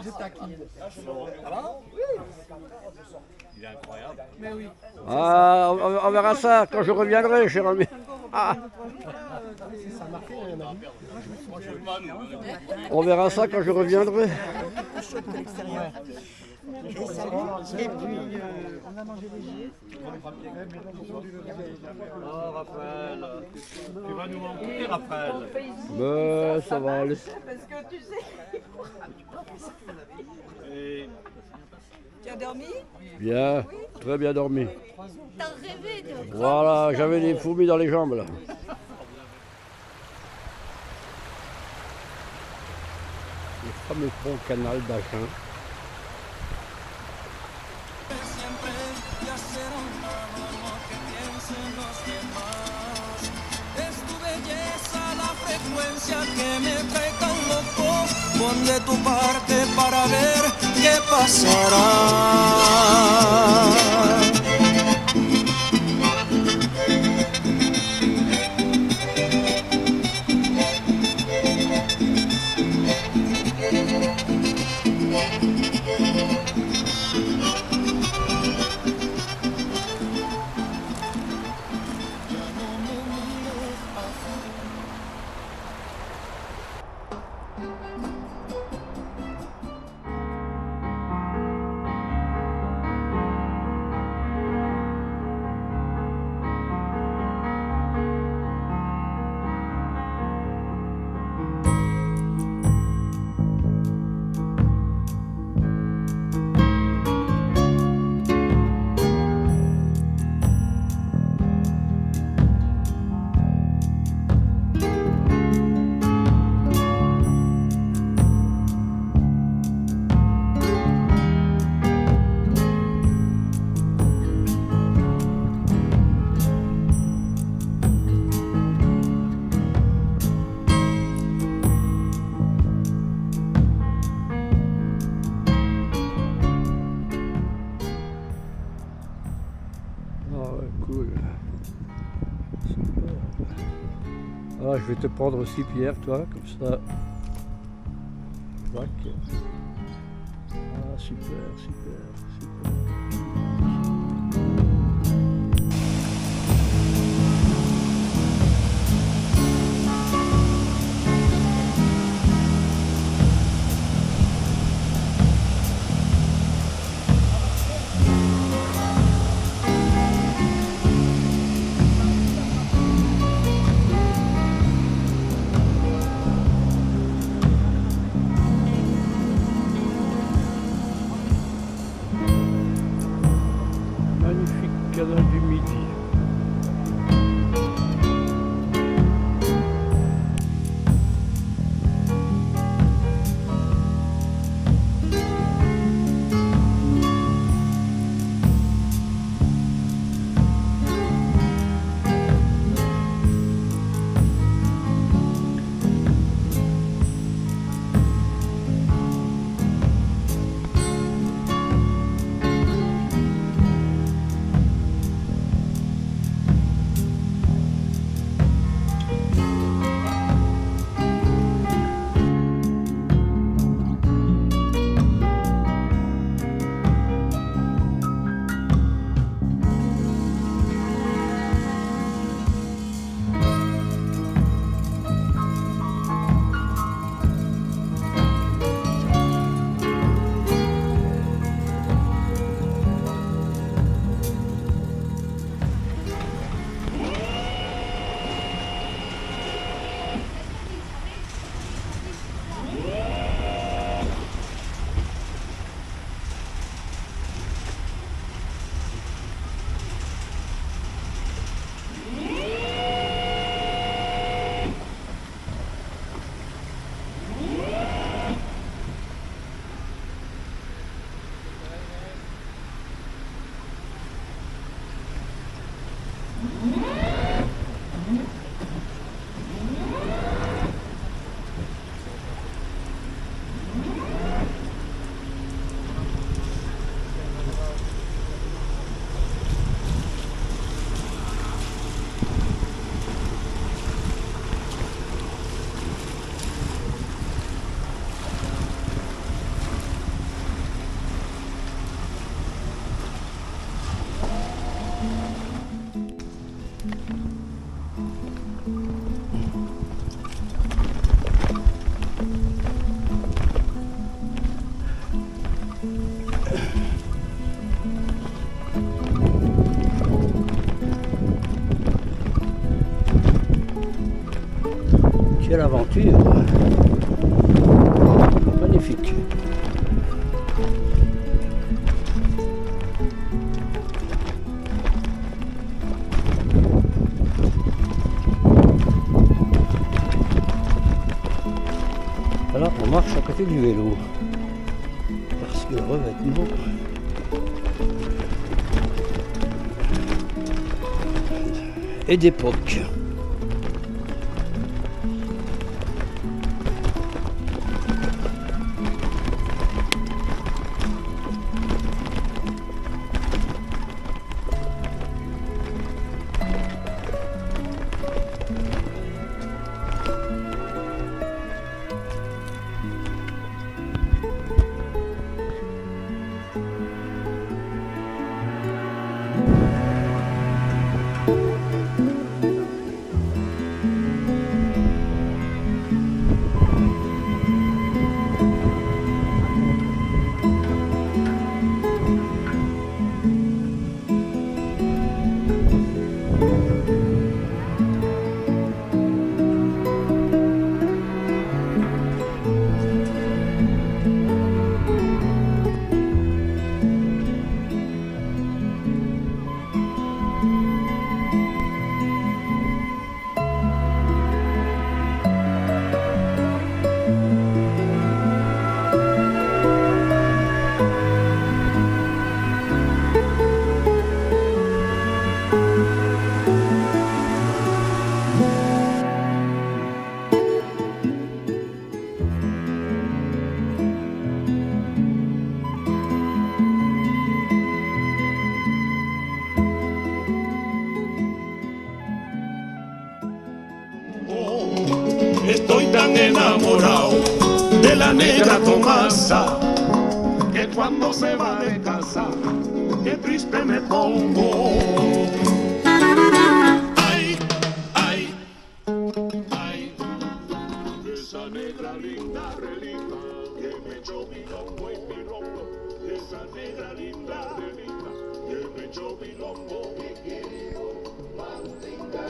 Je taquine. Il est incroyable. Mais oui. Ah, on verra ça quand je reviendrai, cher ami. Ah, Ça m'a fait un ami. on verra ça quand je reviendrai. Et puis, on a mangé léger. Oh, Raphaël, tu vas nous manquer, Raphaël. Mais ça va aller. Parce que tu sais, Et tu as dormi? Bien, très bien dormi. T'as rêvé de... Voilà, j'avais des fourmis dans les jambes là. Le fameux pont canal d'Agen. Que me trae tan loco, pon de tu parte para ver qué pasará. Cool. Super. Ah, je vais te prendre aussi, Pierre, toi, comme ça. Tac. Ah, super, super, super. Quelle aventure! Magnifique! Voilà, on marche à côté du vélo. Parce que le revêtement est d'époque. Estoy tan enamorado de la negra Tomasa que cuando se va de casa, qué triste me pongo. Ay, ay, ay, esa negra linda, relinda, que me echó mi lombo y mi rombo. Esa negra linda, relinda, que me echó mi lombo, mi querido Mandinga.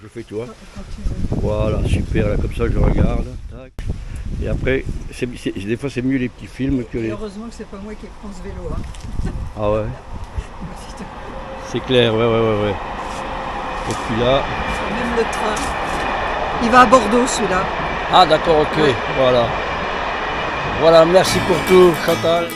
Je fais toi. Voilà, super, là, comme ça je regarde. Tac. Et après, des fois c'est mieux les petits films que les. Heureusement que c'est pas moi qui prends ce vélo. Hein. Ah ouais. C'est clair, ouais. Et puis là. Même le train. Il va à Bordeaux celui-là. Ah d'accord, ok, ouais. Voilà. Voilà, merci pour tout, Chantal.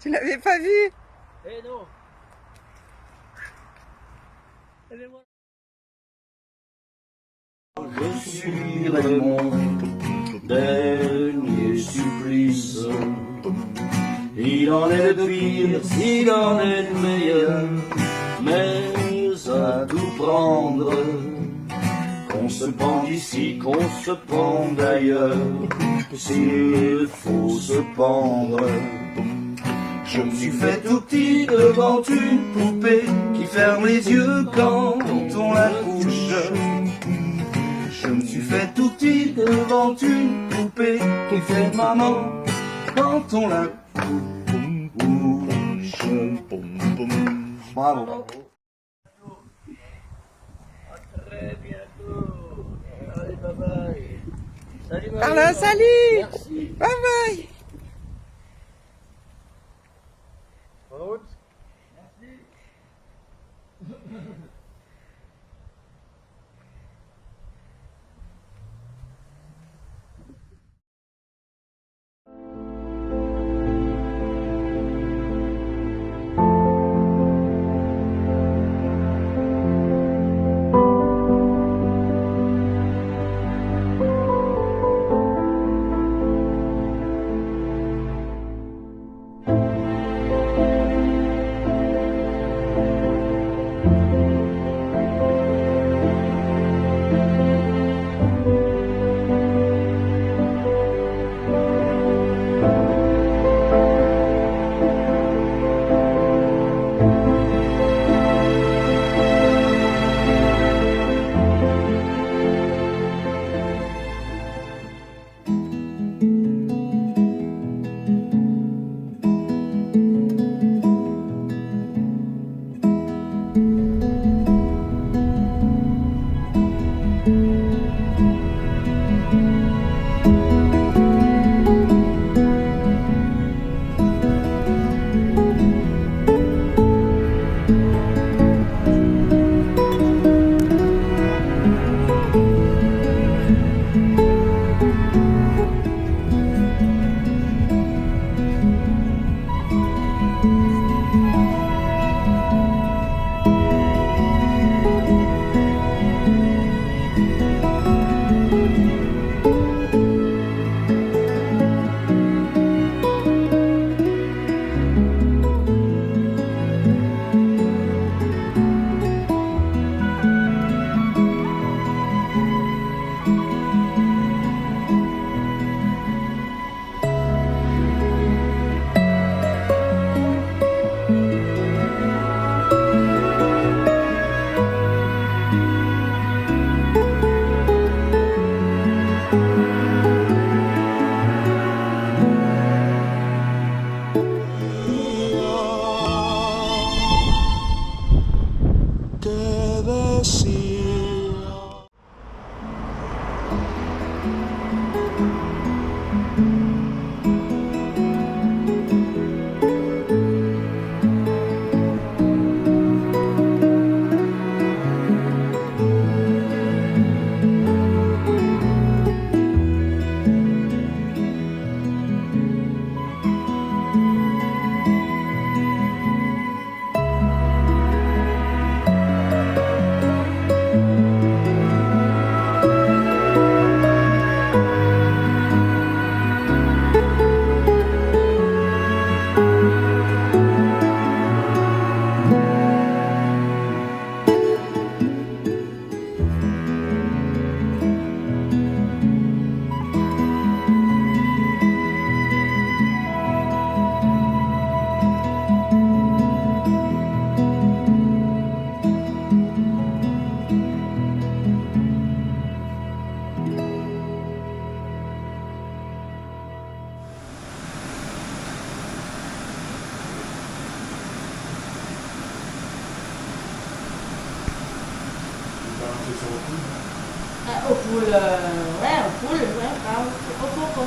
Tu l'avais pas vu? Eh non. Je suis Raymond, dernier succès. Il en est le pire, il en est le meilleur, mais à tout prendre. Qu'on se pende ici, qu'on se pende ailleurs, s'il faut se pendre. Je me suis fait tout petit devant une poupée qui ferme les yeux quand on la couche. Je me suis fait tout petit devant une poupée qui fait maman quand on la couche. Bravo. Très bientôt. Allez, bye bye. Salut, Marie. Carla, salut. Merci. Bye bye. Au pool, ouais, au pool, ouais, grave. Au pool,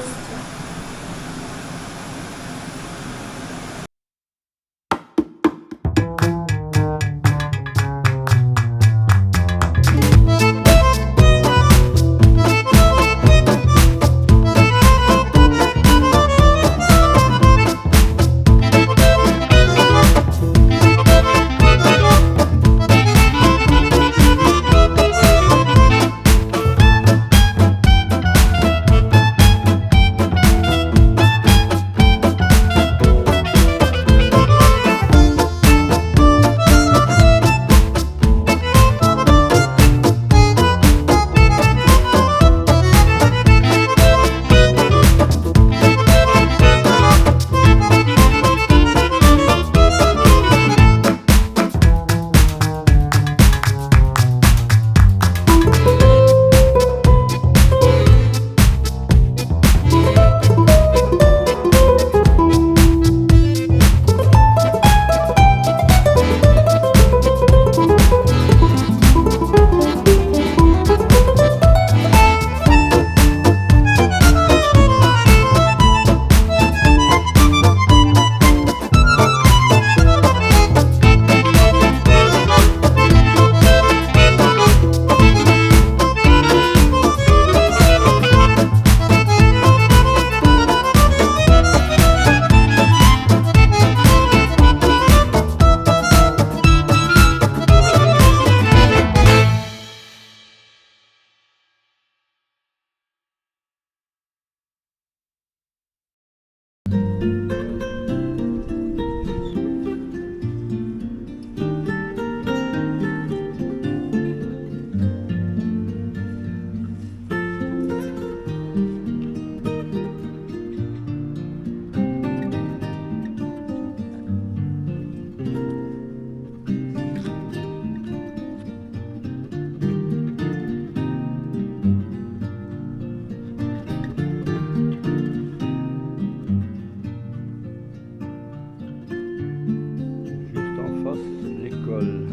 Juste en face, l'école.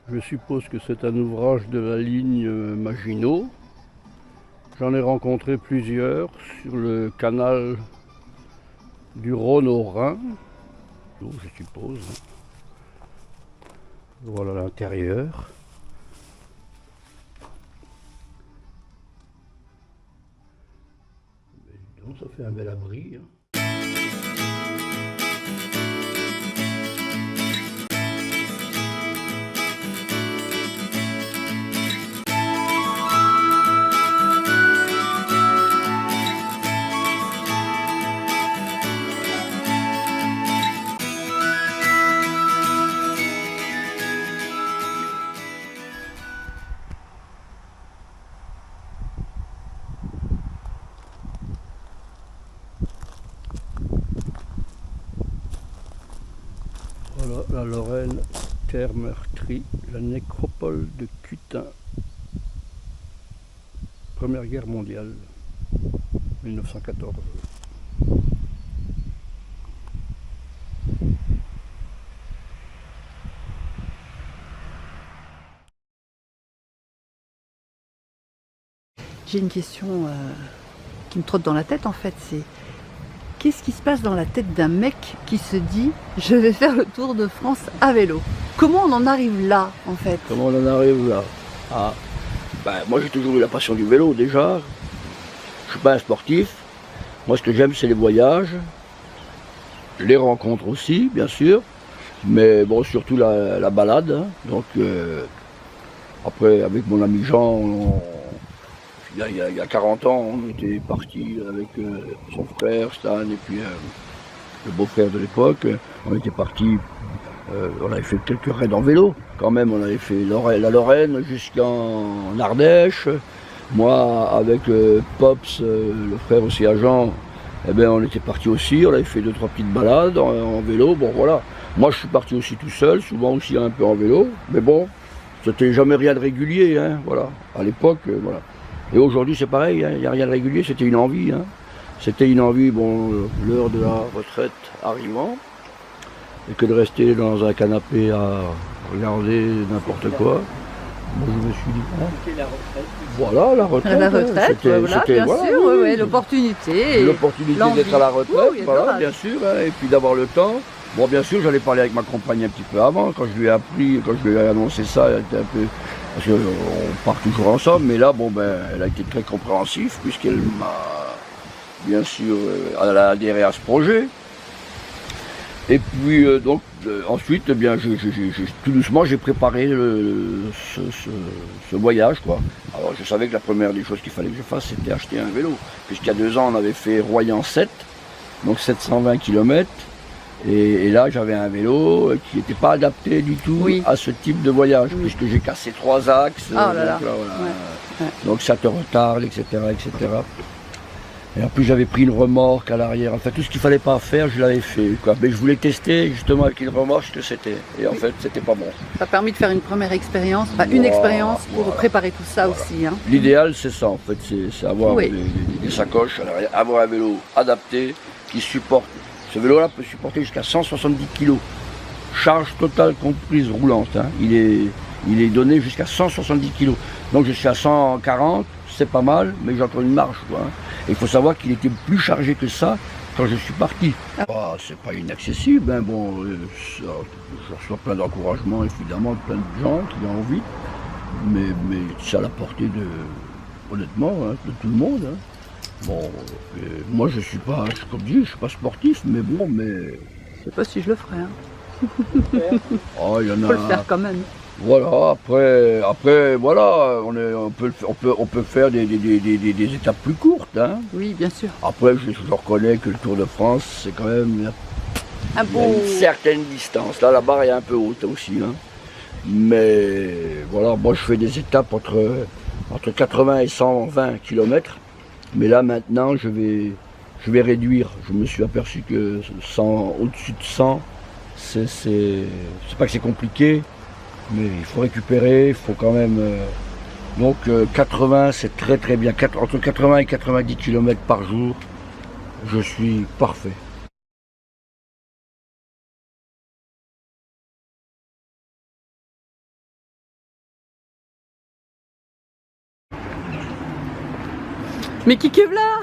Je suppose que c'est un ouvrage de la ligne Maginot. J'en ai rencontré plusieurs sur le canal du Rhône au Rhin, je suppose. Voilà l'intérieur. Donc ça fait un bel abri. Voilà la Lorraine, terre meurtrie, la nécropole de Cutain. Première guerre mondiale, 1914. J'ai une question qui me trotte dans la tête en fait, c'est qu'est-ce qui se passe dans la tête d'un mec qui se dit je vais faire le tour de France à vélo? Comment on en arrive là en fait? Comment on en arrive là? Moi j'ai toujours eu la passion du vélo déjà. Je suis pas un sportif. Moi ce que j'aime c'est les voyages, les rencontres aussi bien sûr, mais bon surtout la balade. Hein. Donc après avec mon ami Jean, il y a 40 ans, on était parti avec son frère Stan et puis le beau-frère de l'époque. On était parti, on avait fait quelques raids en vélo quand même. On avait fait la Lorraine jusqu'en Ardèche. Moi avec Pops, le frère aussi à Jean, eh ben, on était parti aussi. On avait fait 2-3 petites balades en vélo. Bon voilà. Moi je suis parti aussi tout seul, souvent aussi un peu en vélo. Mais bon, c'était jamais rien de régulier, hein, voilà. À l'époque, voilà. Et aujourd'hui c'est pareil, il n'y a rien de régulier, c'était une envie. Hein. C'était une envie, bon, l'heure de la retraite arrivant, et que de rester dans un canapé à regarder n'importe quoi. Bon, je me suis dit, hein, voilà la retraite. La retraite, voilà, bien sûr, oui, oui, l'opportunité. L'opportunité d'être à la retraite, oui, voilà, bien sûr, hein, et puis d'avoir le temps. Bon, bien sûr, j'allais parler avec ma compagne un petit peu avant, quand je lui ai appris, quand je lui ai annoncé ça, elle était un peu... Parce qu'on part toujours ensemble, mais là, bon, ben, elle a été très compréhensive, puisqu'elle m'a, bien sûr, elle a adhéré à ce projet. Et puis, donc, ensuite, eh bien, tout doucement, j'ai préparé ce voyage, quoi. Alors, je savais que la première des choses qu'il fallait que je fasse, c'était acheter un vélo. Puisqu'il y a 2 ans, on avait fait Royan 7, donc 720 km. Et là, j'avais un vélo qui n'était pas adapté du tout à ce type de voyage, puisque j'ai cassé 3 axes. Donc ça te retarde, etc., etc. Et en plus, j'avais pris une remorque à l'arrière. Enfin, tout ce qu'il ne fallait pas faire, je l'avais fait, quoi. Mais je voulais tester justement avec une remorque ce que c'était. Et en fait, c'était pas bon. Ça a permis de faire une première expérience, enfin une expérience pour préparer tout ça aussi. Hein. L'idéal, c'est ça, en fait, c'est avoir des sacoches à l'arrière, avoir un vélo adapté qui supporte. Ce vélo-là peut supporter jusqu'à 170 kg. Charge totale comprise roulante. Hein. Il il est donné jusqu'à 170 kg. Donc je suis à 140, c'est pas mal, mais j'ai encore une marge, quoi. Et il faut savoir qu'il était plus chargé que ça quand je suis parti. C'est pas inaccessible, hein. Bon, je reçois plein d'encouragements, évidemment, de plein de gens qui ont envie, mais c'est à la portée de, honnêtement, hein, de tout le monde. Hein. Bon, moi je suis pas, comme je dis, je suis pas sportif, mais bon, mais... Je sais pas si je le ferai. Hein. Oh, il y en a... Faut le faire quand même. Voilà, après voilà, on peut faire des étapes plus courtes. Hein. Oui, bien sûr. Après, je reconnais que le Tour de France, c'est quand même Un il y a une certaine distance. Là, la barre est un peu haute aussi. Hein. Mais voilà, moi je fais des étapes entre 80 et 120 km. Mais là maintenant, je vais réduire. Je me suis aperçu que au-dessus de 100, c'est pas que c'est compliqué. Mais il faut récupérer, il faut quand même... donc 80, c'est très très bien. Entre 80 et 90 km par jour, je suis parfait. Mais qui est là?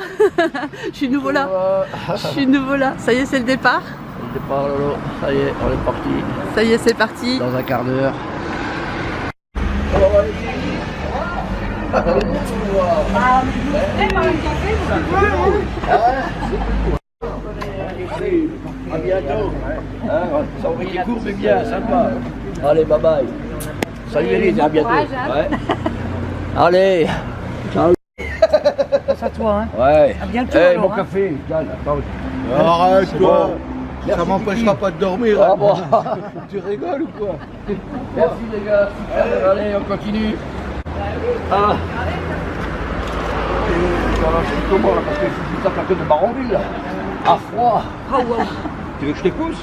Je suis nouveau là. Je suis nouveau là. Ça y est, c'est le départ. Le départ, Lolo, ça y est, on est parti. Ça y est, c'est parti. Dans un quart d'heure. À bientôt. Hein, ça aurait été court mais bien, sympa. Allez, bye bye. Salut Élise, à bientôt. Ouais. Allez. Ciao. Pense à toi, hein. Ouais. À bientôt. Hey, alors, mon hein. café. Tiens, attends. Arrête, toi. Merci, Ça m'empêchera pas de dormir. Ah hein. bon. Tu rigoles ou quoi? Merci les gars. Allez, on continue. Ah. Comment là, parce que je suis ça plateau de Baronville là. À froid. Oh, wow. Tu veux que je te pousse?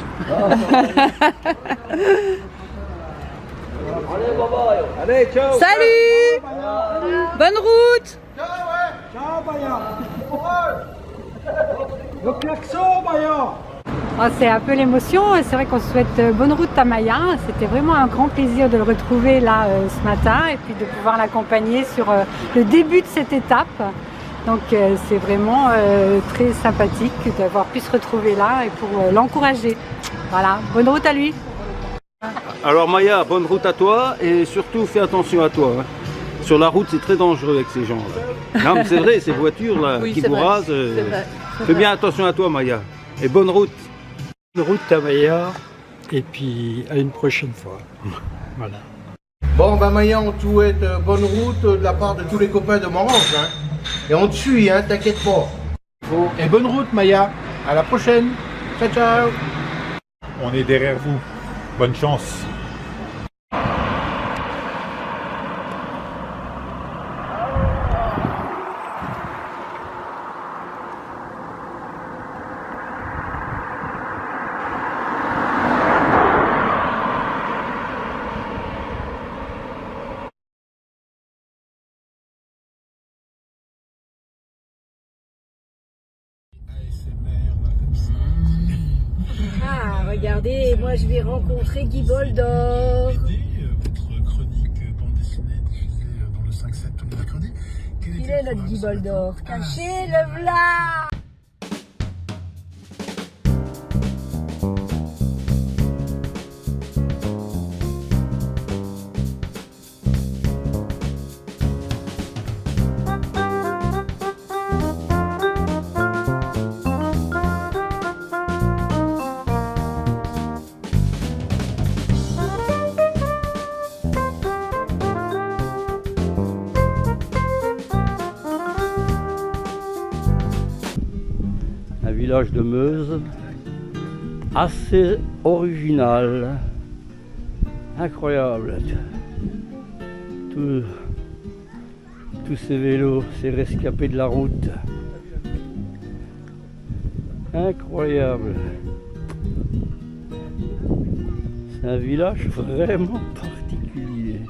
Allez, bye bye. Allez, ciao. Salut. Bonne route. Ciao, Maya. Le klaxon, Maya. Ah, c'est un peu l'émotion et c'est vrai qu'on souhaite bonne route à Maya. C'était vraiment un grand plaisir de le retrouver là ce matin et puis de pouvoir l'accompagner sur le début de cette étape. Donc c'est vraiment très sympathique d'avoir pu se retrouver là et pour l'encourager. Voilà, bonne route à lui. Alors Maya, bonne route à toi et surtout fais attention à toi. Hein. Sur la route, c'est très dangereux avec ces gens-là. Non mais c'est vrai, ces voitures là Oui, qui c'est vous vrai. rasent. C'est vrai. Fais bien attention à toi Maya. Et bonne route. Bonne route à Maya et puis à une prochaine fois. Voilà. Bon, ben Maya, on te souhaite bonne route de la part de tous les copains de Morange. Hein. Et on te suit, hein, t'inquiète pas. Et bonne route, Maya. À la prochaine. Ciao, ciao. On est derrière vous. Bonne chance. Ah, regardez, moi je vais rencontrer Guy Boldor. Votre chronique bande dessinée diffusée dans le 5-7 tous les mercredis. Il est notre Guy Boldor. Caché, le v'là. Un village de Meuse, assez original, incroyable. Tous ces vélos, ces rescapés de la route. Incroyable. C'est un village vraiment particulier.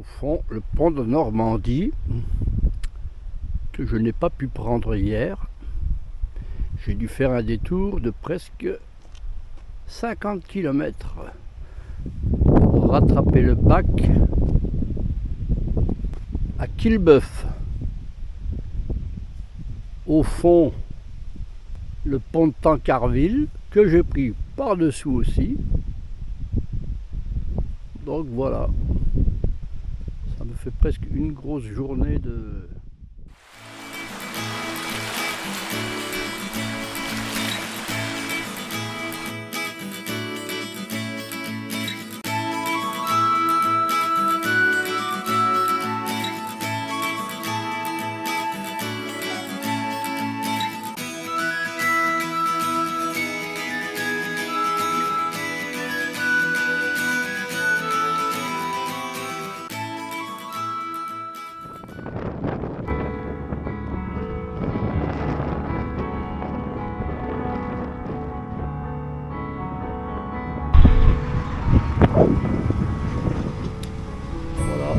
fond, le pont de Normandie, que je n'ai pas pu prendre hier. J'ai dû faire un détour de presque 50 km pour rattraper le bac à Quillebeuf. Au fond, le pont de Tancarville que j'ai pris par-dessous aussi. Donc voilà, ça me fait presque une grosse journée de...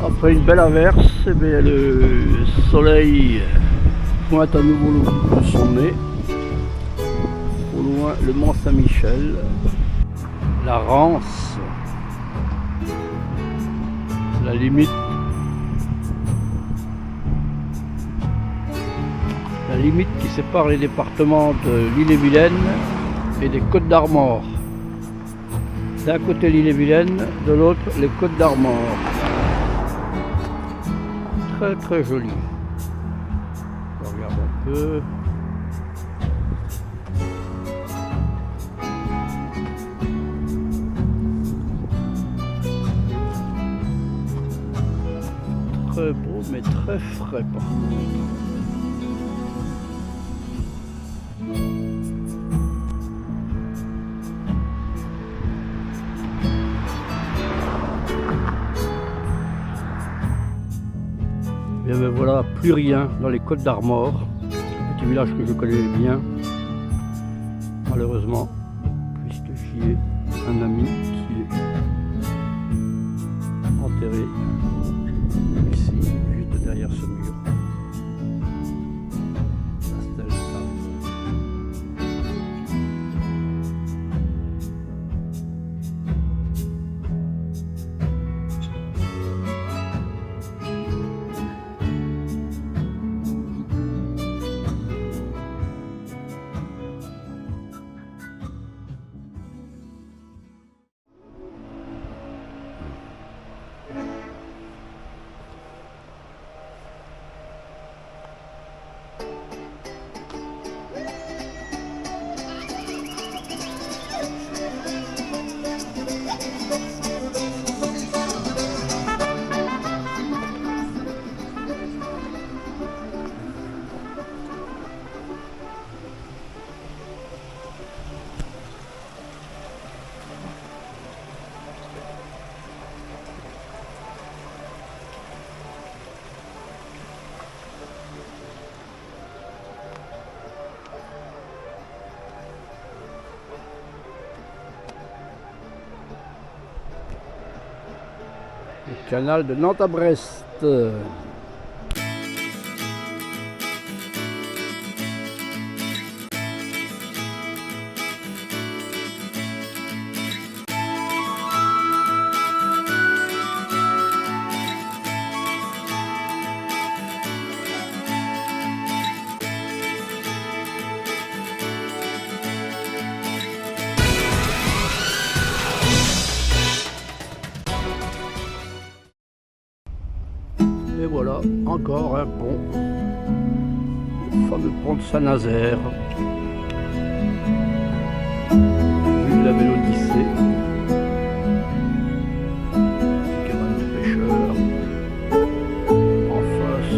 Après une belle averse, eh bien, le soleil pointe à nouveau le bout de son nez. Au loin, le Mont Saint-Michel, la Rance, la limite qui sépare les départements de l'Ille-et-Vilaine et des Côtes-d'Armor. D'un côté l'Ille-et-Vilaine, de l'autre les Côtes-d'Armor. Très très joli. Je regarde un peu. Très beau mais très frais par contre. Et bien voilà, plus rien dans les Côtes d'Armor, petit village que je connais bien, malheureusement, puisque j'y ai un ami qui est enterré ici, juste derrière ce mur. Le canal de Nantes à Brest. Et voilà, encore un pont, le fameux pont de Saint-Nazaire, vue de la Vélodyssée, cabane de pêcheurs, en face,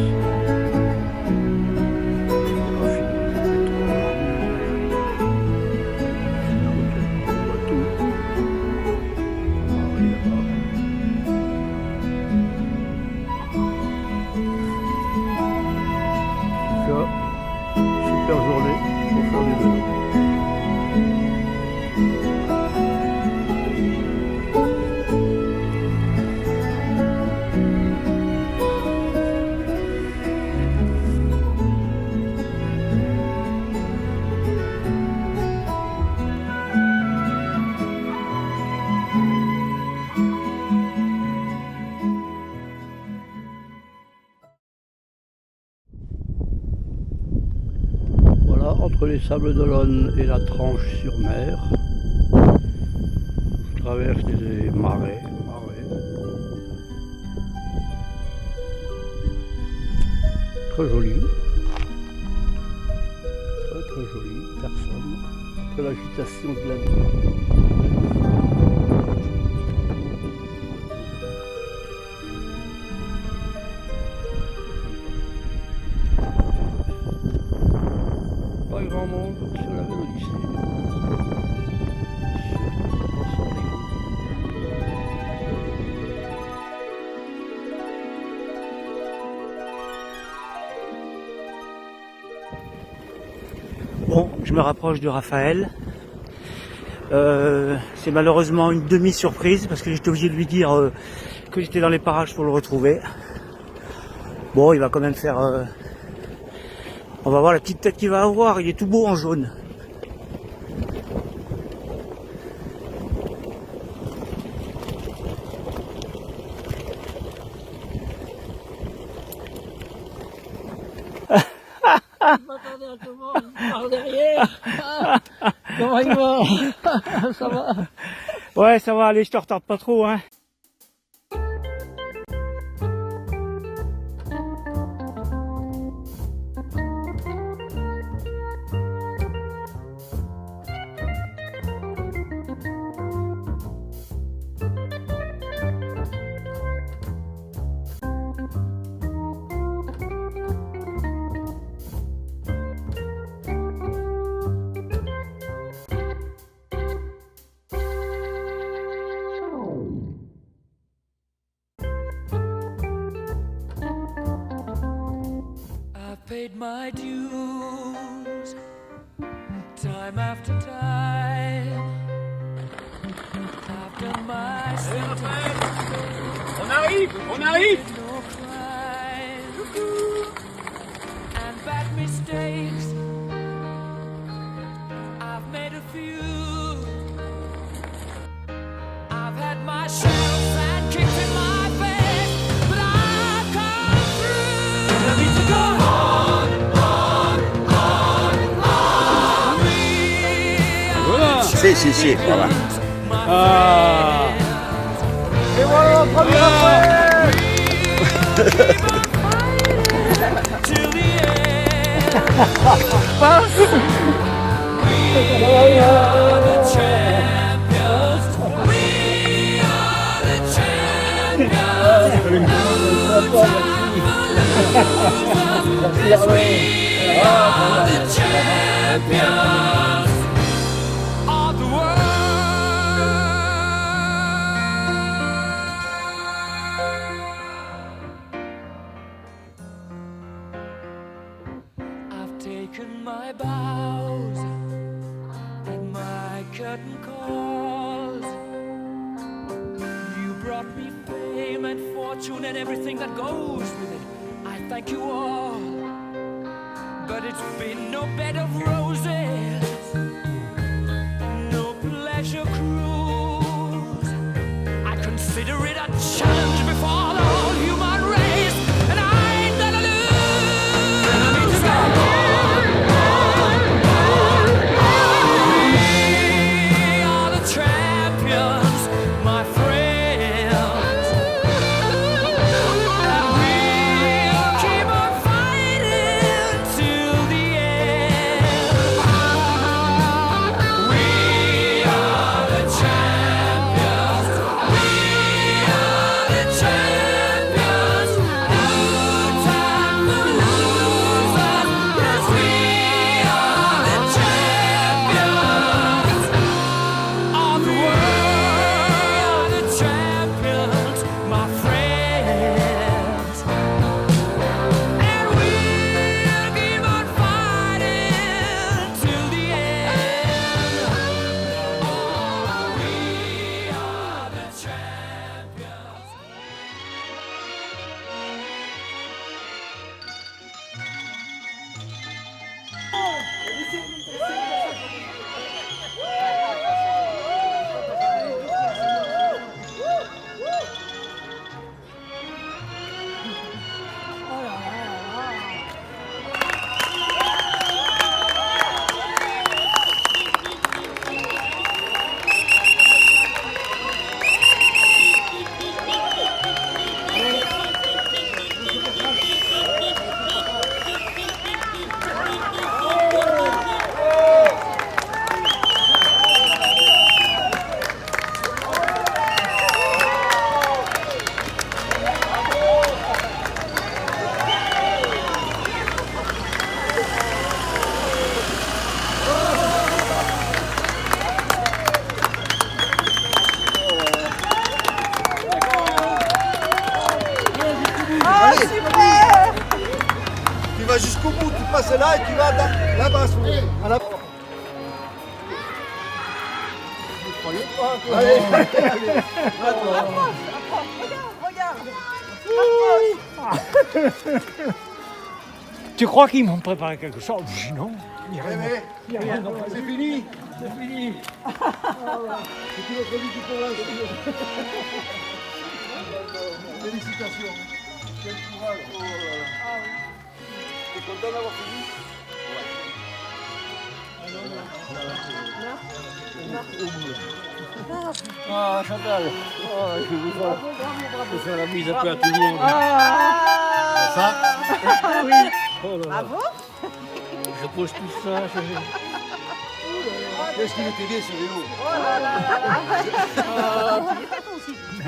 super journée pour faire du vélo. entre les Sables d'Olonne et la Tranche-sur-Mer. Je traverse des marais. Très joli. Très joli. Personne. Après l'agitation de la nuit. Pas grand monde sur la Vélodyssée. Bon, je me rapproche de Raphaël. C'est malheureusement une demi-surprise parce que j'étais obligé de lui dire que j'étais dans les parages pour le retrouver. Bon, il va quand même faire... On va voir la petite tête qu'il va avoir, il est tout beau en jaune. Par derrière. Comment il va? Ça va? Ouais, ça va, allez, je te retarde pas trop, hein. Paid my dues time after time. I've done my On arrive, on arrive. no crime and bad mistakes. I've made a few. I've had my share of bad kicks in my face, but I've come through. Let me to go. Si, voilà. Ah. Et voilà la première fois. Till the end. We are the champions. We are the champions. We are the champions. Taken my bows and my curtain calls. You brought me fame and fortune and everything that goes with it. I thank you all, but it's been no bed of roses, no pleasure cruise. I consider it a challenge before the whole human race, and I ain't gonna lose. And I need to go. The jusqu'au bout, tu passes là et tu vas là-bas. À la... Allez, Tu crois qu'ils m'ont préparé quelque chose? Non. c'est fini. C'est fini. C'est notre vie qui commence. Félicitations. Quel courage. Oh là là. T'es content d'avoir fini? Ah, Chantal, je vous vois. Je vais faire la mise à peu à tout le monde. Ça Oui. Oh là là. Bravo. Je pose tout ça. Qu'est-ce qu'il était bien ce vélo?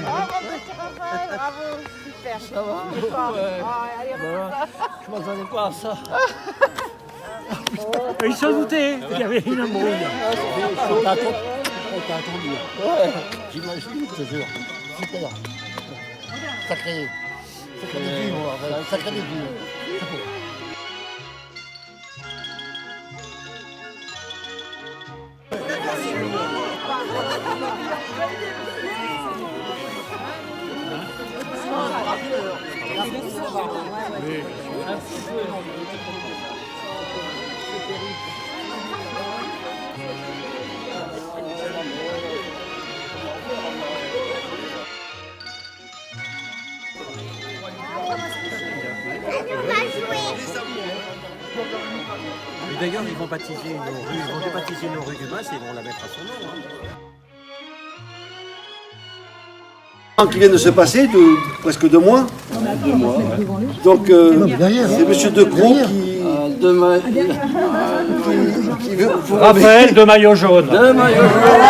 Bravo, petit Raphaël, bravo, super. Ça va? Ouais. Je m'attendais pas à ça. Ils se doutaient qu'il y avait une embrouille. On t'a attendu. Ouais. J'imagine, je te jure. Super. Sacré défi, moi. Sacré défi. D'ailleurs, ils vont baptiser nos rues, ils vont débaptiser nos rues du Mas et ils vont la mettre à son nom. Qui vient de se passer de presque 2 mois. 2 mois. Donc c'est monsieur Decroix qui veut vous Raphaël de maillot jaune. De maillot jaune.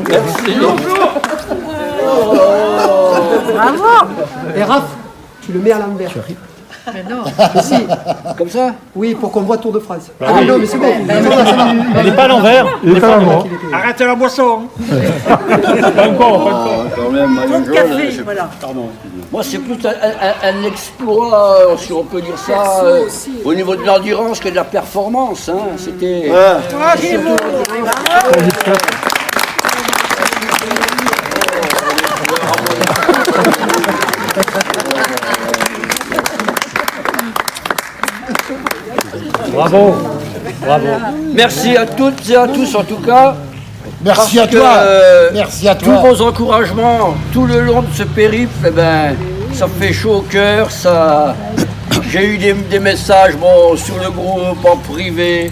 Merci. Bravo. Et Raph, tu le mets à l'envers. Mais non. Si. Comme ça? Oui, pour qu'on voit Tour de France. Bah Ah oui. non, mais c'est bon. Ça va. Il n'est pas à l'envers. Il n'est pas à l'envers. Arrêtez la boisson. Pas encore. Quand même, maillot Trop de jaune. café, voilà. Pardon. Moi, c'est plus un exploit, si on peut dire ça, au niveau de l'endurance que de la performance. Hein. C'était. Bravo. Bravo. Merci à toutes et à tous en tout cas. Merci à Parce toi. que, Merci à tous toi. vos encouragements tout le long de ce périple, eh ben, ça me fait chaud au cœur. Ça... J'ai eu des messages sur le groupe, en privé,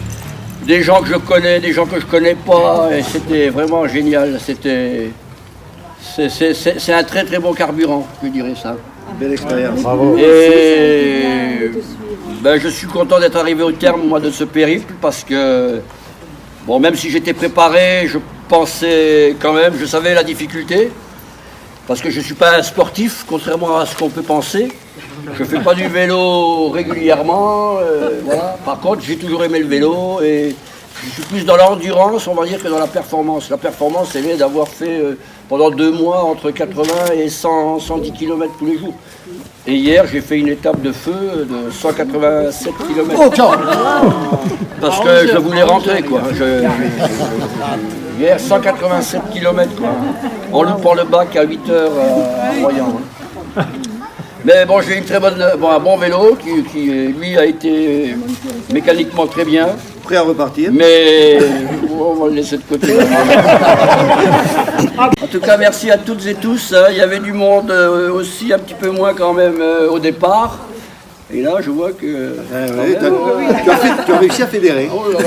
des gens que je connais, des gens que je connais pas, et c'était vraiment génial. C'est un très très bon carburant, je dirais ça. Belle expérience. Bravo. Et ben, je suis content d'être arrivé au terme moi, de ce périple parce que, bon, même si j'étais préparé, je pensais quand même, je savais la difficulté, parce que je ne suis pas un sportif, contrairement à ce qu'on peut penser. Je ne fais pas du vélo régulièrement, voilà. Par contre, j'ai toujours aimé le vélo et je suis plus dans l'endurance, on va dire, que dans la performance. La performance, c'est d'avoir fait pendant 2 mois entre 80 et 110 km tous les jours. Et hier, j'ai fait une étape de feu de 187 km. Parce que je voulais rentrer, quoi. Hier, 187 km, quoi. En loupant le bac à 8 heures à Royan. Mais bon, j'ai un bon vélo qui, lui, a été mécaniquement très bien. Prêt à repartir. Mais on va le laisser de côté. En tout cas, merci à toutes et tous. Il y avait du monde aussi, un petit peu moins quand même au départ. Et là, je vois que... Tu as réussi à fédérer. Oh là là.